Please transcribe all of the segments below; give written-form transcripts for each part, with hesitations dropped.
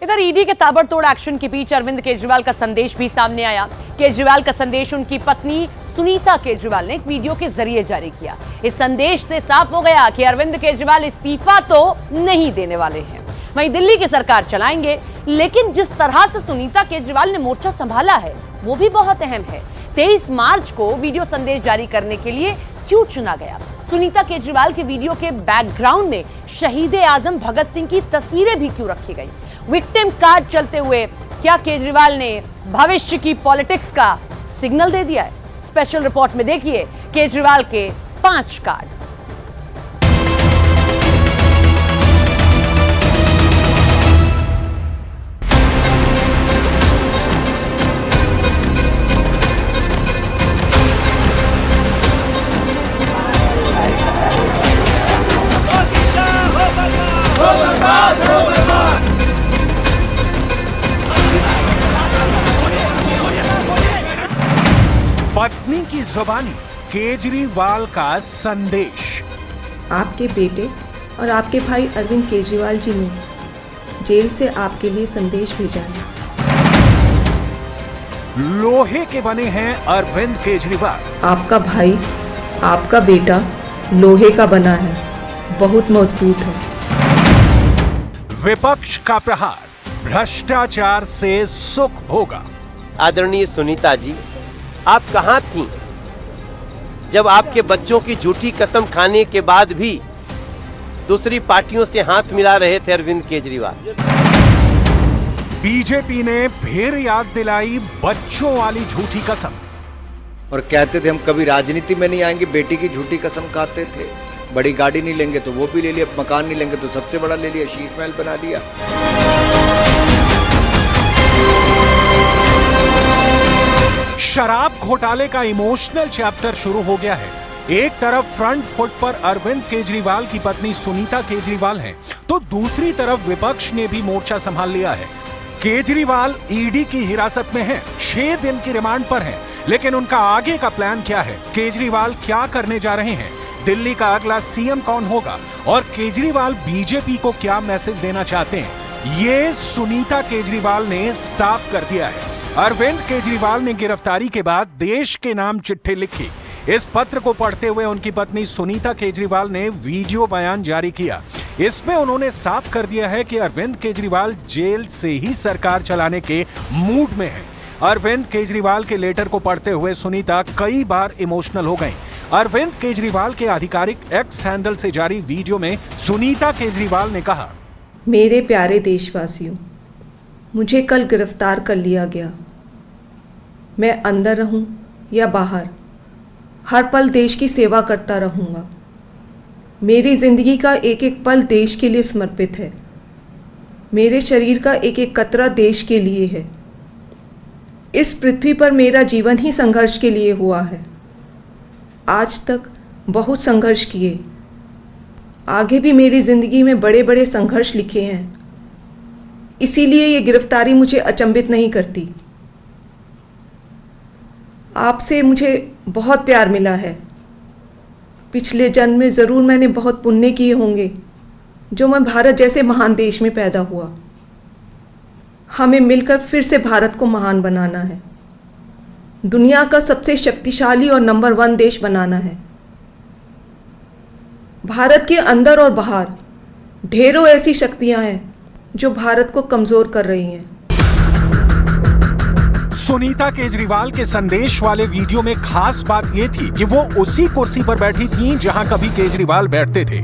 इधर ईडी के ताबड़तोड़ एक्शन के बीच अरविंद केजरीवाल का संदेश भी सामने आया। केजरीवाल का संदेश उनकी पत्नी सुनीता केजरीवाल ने एक वीडियो के जरिए जारी किया। इस संदेश से साफ हो गया कि अरविंद केजरीवाल इस्तीफा तो नहीं देने वाले हैं, वहीं दिल्ली की सरकार चलाएंगे। लेकिन जिस तरह से सुनीता केजरीवाल ने मोर्चा संभाला है वो भी बहुत अहम है। 23 मार्च को वीडियो संदेश जारी करने के लिए क्यों चुना गया? सुनीता केजरीवाल के वीडियो के बैकग्राउंड में शहीद आजम भगत सिंह की तस्वीरें भी क्यों रखी गई? विक्टिम कार्ड चलते हुए क्या केजरीवाल ने भविष्य की पॉलिटिक्स का सिग्नल दे दिया है? स्पेशल रिपोर्ट में देखिए केजरीवाल के 5 कार्ड। पत्नी की जुबानी केजरीवाल का संदेश। आपके बेटे और आपके भाई अरविंद केजरीवाल जी ने जेल से आपके लिए संदेश भेजा है। लोहे के बने हैं अरविंद केजरीवाल। आपका भाई, आपका बेटा लोहे का बना है, बहुत मजबूत है। विपक्ष का प्रहार, भ्रष्टाचार से सुख होगा। आदरणीय सुनीता जी, आप कहां थीं जब आपके बच्चों की झूठी कसम खाने के बाद भी दूसरी पार्टियों से हाथ मिला रहे थे अरविंद केजरीवाल? बीजेपी ने फिर याद दिलाई बच्चों वाली झूठी कसम। और कहते थे हम कभी राजनीति में नहीं आएंगे, बेटी की झूठी कसम खाते थे। बड़ी गाड़ी नहीं लेंगे तो वो भी ले लिया, मकान नहीं लेंगे तो सबसे बड़ा ले लिया, शीश महल बना लिया। शराब घोटाले का इमोशनल चैप्टर शुरू हो गया है। एक तरफ फ्रंट फुट पर अरविंद केजरीवाल की पत्नी सुनीता केजरीवाल हैं, तो दूसरी तरफ विपक्ष ने भी मोर्चा संभाल लिया है। केजरीवाल ईडी की हिरासत में हैं, 6 दिन की रिमांड पर हैं, लेकिन उनका आगे का प्लान क्या है? केजरीवाल क्या करने जा रहे हैं? दिल्ली का अगला सीएम कौन होगा? और केजरीवाल बीजेपी को क्या मैसेज देना चाहते हैं? ये सुनीता केजरीवाल ने साफ कर दिया है। अरविंद केजरीवाल ने गिरफ्तारी के बाद देश के नाम चिट्ठी लिखी। इस पत्र को पढ़ते हुए उनकी पत्नी सुनीता केजरीवाल ने वीडियो बयान जारी किया। इसमें उन्होंने साफ कर दिया है कि अरविंद केजरीवाल जेल से ही सरकार चलाने के मूड में हैं। अरविंद केजरीवाल के लेटर को पढ़ते हुए सुनीता कई बार इमोशनल हो गईं। अरविंद केजरीवाल के आधिकारिक एक्स हैंडल से जारी वीडियो में सुनीता केजरीवाल ने कहा, मेरे प्यारे देशवासियों, मुझे कल गिरफ्तार कर लिया गया। मैं अंदर रहूं या बाहर, हर पल देश की सेवा करता रहूंगा। मेरी जिंदगी का एक एक पल देश के लिए समर्पित है। मेरे शरीर का एक एक कतरा देश के लिए है। इस पृथ्वी पर मेरा जीवन ही संघर्ष के लिए हुआ है। आज तक बहुत संघर्ष किए, आगे भी मेरी जिंदगी में बड़े बड़े संघर्ष लिखे हैं। इसीलिए ये गिरफ्तारी मुझे अचंभित नहीं करती। आपसे मुझे बहुत प्यार मिला है। पिछले जन्म में ज़रूर मैंने बहुत पुण्य किए होंगे जो मैं भारत जैसे महान देश में पैदा हुआ। हमें मिलकर फिर से भारत को महान बनाना है, दुनिया का सबसे शक्तिशाली और नंबर 1 देश बनाना है। भारत के अंदर और बाहर ढेरों ऐसी शक्तियां हैं जो भारत को कमजोर कर रही हैं। सुनीता केजरीवाल के संदेश वाले वीडियो में खास बात यह थी कि वो उसी कुर्सी पर बैठी थीं जहां कभी केजरीवाल बैठते थे।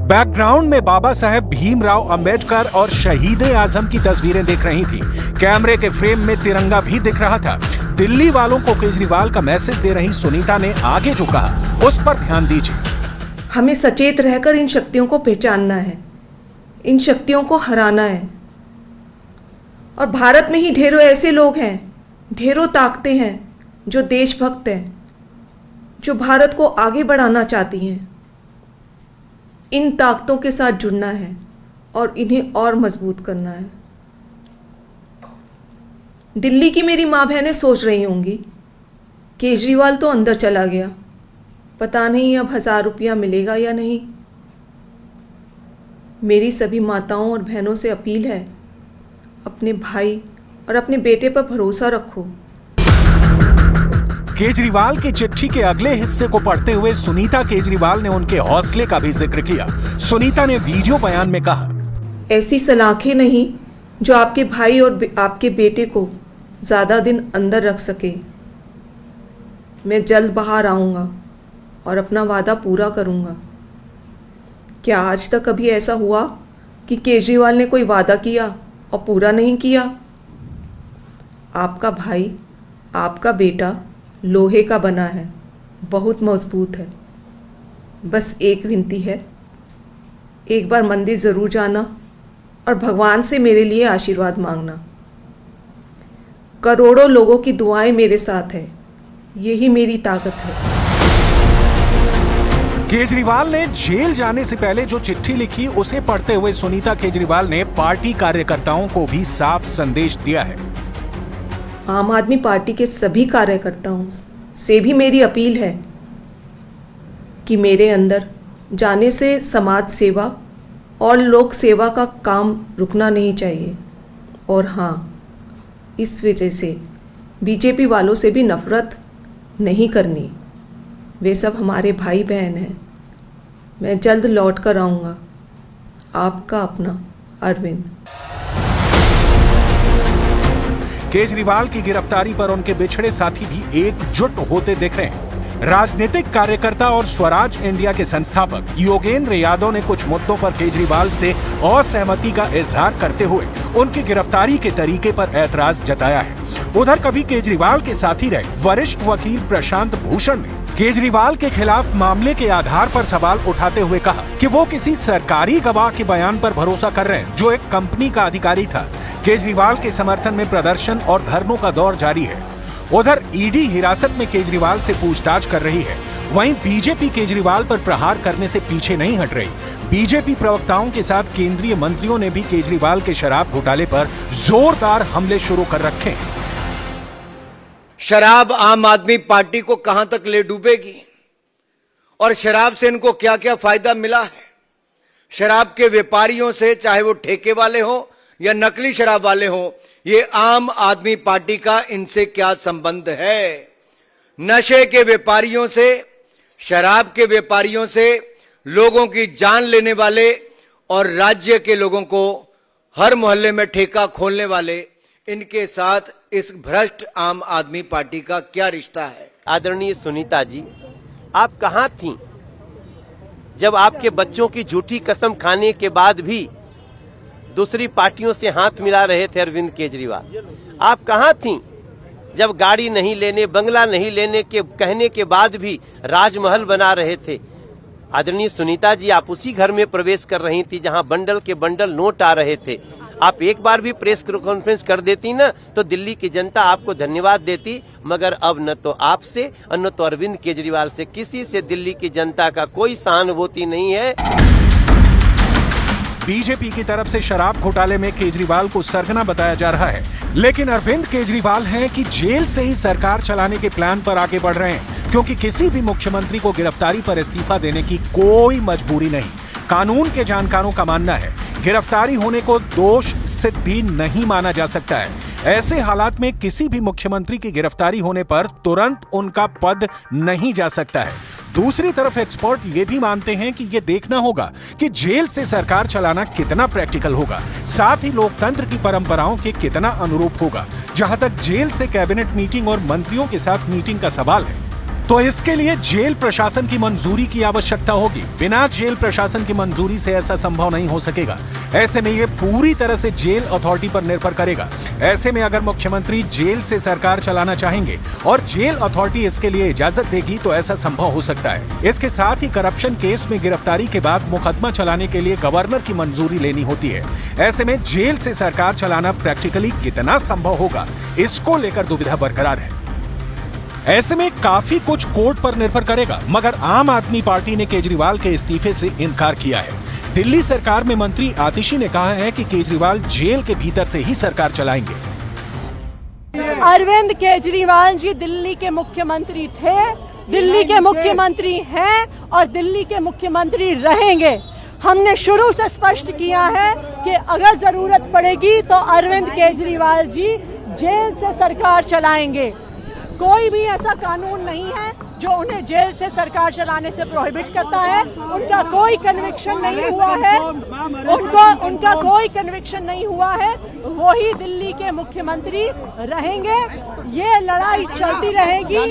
बैकग्राउंड में बाबा साहेब भीमराव अंबेडकर और शहीद आजम की तस्वीरें दिख रही थी। कैमरे के फ्रेम में तिरंगा भी दिख रहा था। दिल्ली वालों को केजरीवाल का मैसेज दे रही सुनीता ने आगे जो कहा उस पर ध्यान दीजिए। हमें सचेत रहकर इन शक्तियों को पहचानना है, इन शक्तियों को हराना है। और भारत में ही ढेरों ऐसे लोग हैं, ढेरों ताकतें हैं जो देशभक्त हैं, जो भारत को आगे बढ़ाना चाहती हैं। इन ताकतों के साथ जुड़ना है और इन्हें और मजबूत करना है। दिल्ली की मेरी माँ बहनें सोच रही होंगी, केजरीवाल तो अंदर चला गया, पता नहीं अब 1000 रुपया मिलेगा या नहीं। मेरी सभी माताओं और बहनों से अपील है, अपने भाई और अपने बेटे पर भरोसा रखो। केजरीवाल की चिट्ठी के अगले हिस्से को पढ़ते हुए सुनीता केजरीवाल ने उनके हौसले का भी जिक्र किया। सुनीता ने वीडियो बयान में कहा, ऐसी सलाखें नहीं जो आपके भाई और आपके बेटे को ज़्यादा दिन अंदर रख सके। मैं जल्द बाहर आऊँगा और अपना वादा पूरा करूँगा। क्या आज तक कभी ऐसा हुआ कि केजरीवाल ने कोई वादा किया और पूरा नहीं किया? आपका भाई, आपका बेटा लोहे का बना है, बहुत मजबूत है। बस एक विनती है, एक बार मंदिर ज़रूर जाना और भगवान से मेरे लिए आशीर्वाद मांगना। करोड़ों लोगों की दुआएं मेरे साथ है, यही मेरी ताकत है। केजरीवाल ने जेल जाने से पहले जो चिट्ठी लिखी उसे पढ़ते हुए सुनीता केजरीवाल ने पार्टी कार्यकर्ताओं को भी साफ संदेश दिया है। आम आदमी पार्टी के सभी कार्यकर्ताओं से भी मेरी अपील है कि मेरे अंदर जाने से समाज सेवा और लोक सेवा का काम रुकना नहीं चाहिए। और हाँ, इस वजह से बीजेपी वालों से भी नफरत नहीं करनी। वे सब हमारे भाई बहन हैं। मैं जल्द लौट कर आऊँगा। आपका अपना अरविंद। केजरीवाल की गिरफ्तारी पर उनके बिछड़े साथी भी एकजुट होते दिख रहे हैं। राजनीतिक कार्यकर्ता और स्वराज इंडिया के संस्थापक योगेंद्र यादव ने कुछ मुद्दों पर केजरीवाल से असहमति का इजहार करते हुए उनकी गिरफ्तारी के तरीके पर ऐतराज जताया है। उधर कभी केजरीवाल के साथी रहे वरिष्ठ वकील प्रशांत भूषण ने केजरीवाल के खिलाफ मामले के आधार पर सवाल उठाते हुए कहा कि वो किसी सरकारी गवाह के बयान पर भरोसा कर रहे हैं जो एक कंपनी का अधिकारी था। केजरीवाल के समर्थन में प्रदर्शन और धरनों का दौर जारी है। उधर ईडी हिरासत में केजरीवाल से पूछताछ कर रही है। वहीं बीजेपी केजरीवाल पर प्रहार करने से पीछे नहीं हट रही। बीजेपी प्रवक्ताओं के साथ केंद्रीय मंत्रियों ने भी केजरीवाल के शराब घोटाले पर जोरदार हमले शुरू कर रखे हैं। शराब आम आदमी पार्टी को कहां तक ले डूबेगी और शराब से इनको क्या क्या फायदा मिला है? शराब के व्यापारियों से, चाहे वो ठेके वाले हो या नकली शराब वाले हो, ये आम आदमी पार्टी का इनसे क्या संबंध है? नशे के व्यापारियों से, शराब के व्यापारियों से, लोगों की जान लेने वाले और राज्य के लोगों को हर मोहल्ले में ठेका खोलने वाले, इनके साथ इस भ्रष्ट आम आदमी पार्टी का क्या रिश्ता है? आदरणीय सुनीता जी, आप कहां थीं जब आपके बच्चों की झूठी कसम खाने के बाद भी दूसरी पार्टियों से हाथ मिला रहे थे अरविंद केजरीवाल? आप कहां थीं जब गाड़ी नहीं लेने, बंगला नहीं लेने के कहने के बाद भी राजमहल बना रहे थे? आदरणीय सुनीता जी, आप उसी घर में प्रवेश कर रही थी जहां बंडल के बंडल नोट आ रहे थे। आप एक बार भी प्रेस कॉन्फ्रेंस कर देती ना तो दिल्ली की जनता आपको धन्यवाद देती, मगर अब न तो आपसे और न तो अरविंद केजरीवाल से किसी से दिल्ली की जनता का कोई सहानुभूति नहीं है। बीजेपी की तरफ से शराब घोटाले में केजरीवाल को सरगना बताया जा रहा है, लेकिन अरविंद केजरीवाल हैं कि जेल से ही सरकार चलाने के प्लान पर आगे बढ़ रहे हैं, क्योंकि किसी भी मुख्यमंत्री को गिरफ्तारी पर इस्तीफा देने की कोई मजबूरी नहीं। कानून के जानकारों का मानना है गिरफ्तारी होने को दोष सिद्धि नहीं माना जा सकता है। ऐसे हालात में किसी भी मुख्यमंत्री की गिरफ्तारी होने पर तुरंत उनका पद नहीं जा सकता है। दूसरी तरफ एक्सपर्ट ये भी मानते हैं कि ये देखना होगा कि जेल से सरकार चलाना कितना प्रैक्टिकल होगा, साथ ही लोकतंत्र की परंपराओं के कितना अनुरूप होगा। जहां तक जेल से कैबिनेट मीटिंग और मंत्रियों के साथ मीटिंग का सवाल है, तो इसके लिए जेल प्रशासन की मंजूरी की आवश्यकता होगी। बिना जेल प्रशासन की मंजूरी से ऐसा संभव नहीं हो सकेगा। ऐसे में ये पूरी तरह से जेल अथॉरिटी पर निर्भर करेगा। ऐसे में अगर मुख्यमंत्री जेल से सरकार चलाना चाहेंगे और जेल अथॉरिटी इसके लिए इजाजत देगी तो ऐसा संभव हो सकता है। इसके साथ ही करप्शन केस में गिरफ्तारी के बाद मुकदमा चलाने के लिए गवर्नर की मंजूरी लेनी होती है। ऐसे में जेल से सरकार चलाना प्रैक्टिकली कितना संभव होगा, इसको लेकर दुविधा बरकरार है। ऐसे में काफी कुछ कोर्ट पर निर्भर करेगा, मगर आम आदमी पार्टी ने केजरीवाल के इस्तीफे से इनकार किया है। दिल्ली सरकार में मंत्री आतिशी ने कहा है कि केजरीवाल जेल के भीतर से ही सरकार चलाएंगे। अरविंद केजरीवाल जी दिल्ली के मुख्यमंत्री थे, दिल्ली के मुख्यमंत्री हैं और दिल्ली के मुख्यमंत्री रहेंगे। हमने शुरू से स्पष्ट किया है कि अगर जरूरत पड़ेगी तो अरविंद केजरीवाल जी जेल से सरकार चलाएंगे। कोई भी ऐसा कानून नहीं है जो उन्हें जेल से सरकार चलाने से प्रोहिबिट करता है। उनका कोई कन्विक्शन नहीं हुआ है, उनका कोई कन्विक्शन नहीं हुआ है। वही दिल्ली के मुख्यमंत्री रहेंगे, ये लड़ाई चलती रहेगी।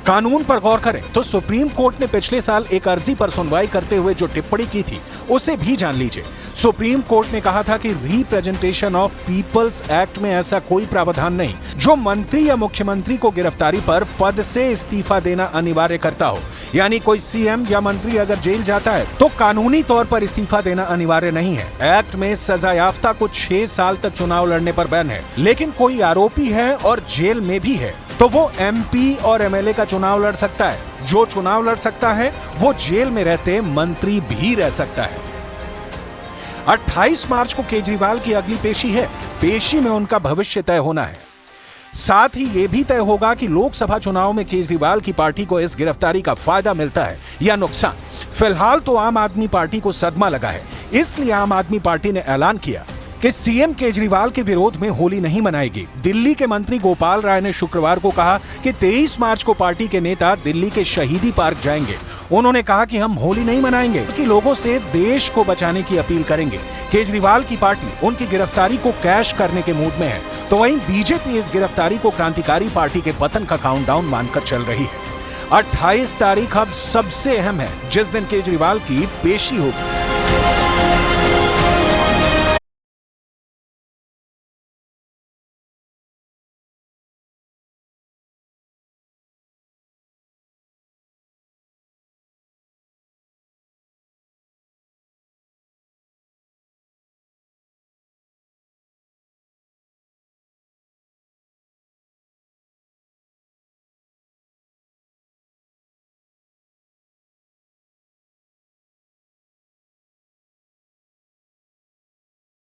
कानून पर गौर करें तो सुप्रीम कोर्ट ने पिछले साल एक अर्जी पर सुनवाई करते हुए जो टिप्पणी की थी उसे भी जान लीजिए। सुप्रीम कोर्ट ने कहा था कि रिप्रेजेंटेशन ऑफ पीपल्स एक्ट में ऐसा कोई प्रावधान नहीं जो मंत्री या मुख्यमंत्री को गिरफ्तारी पर पद से इस्तीफा देना अनिवार्य करता हो। यानी कोई सीएम या मंत्री अगर जेल जाता है तो कानूनी तौर पर इस्तीफा देना अनिवार्य नहीं है। एक्ट में सजायाफ्ता को 6 साल तक चुनाव लड़ने पर बैन है, लेकिन कोई आरोपी है और जेल में भी है तो वो एमपी और एमएलए का चुनाव लड़ सकता है। जो चुनाव लड़ सकता है वो जेल में रहते मंत्री भी रह सकता है। 28 मार्च को केजरीवाल की अगली पेशी है। पेशी में उनका भविष्य तय होना है। साथ ही यह भी तय होगा कि लोकसभा चुनाव में केजरीवाल की पार्टी को इस गिरफ्तारी का फायदा मिलता है या नुकसान। फिलहाल तो आम आदमी पार्टी को सदमा लगा है, इसलिए आम आदमी पार्टी ने ऐलान किया कि सीएम केजरीवाल के विरोध में होली नहीं मनाएगी। दिल्ली के मंत्री गोपाल राय ने शुक्रवार को कहा कि 23 मार्च को पार्टी के नेता दिल्ली के शहीदी पार्क जाएंगे। उन्होंने कहा कि हम होली नहीं मनाएंगे, कि लोगों से देश को बचाने की अपील करेंगे। केजरीवाल की पार्टी उनकी गिरफ्तारी को कैश करने के मूड में है, तो वहीं बीजेपी इस गिरफ्तारी को क्रांतिकारी पार्टी के पतन का काउंटडाउन मानकर चल रही है। 28 तारीख अब सबसे अहम है, जिस दिन केजरीवाल की पेशी होगी।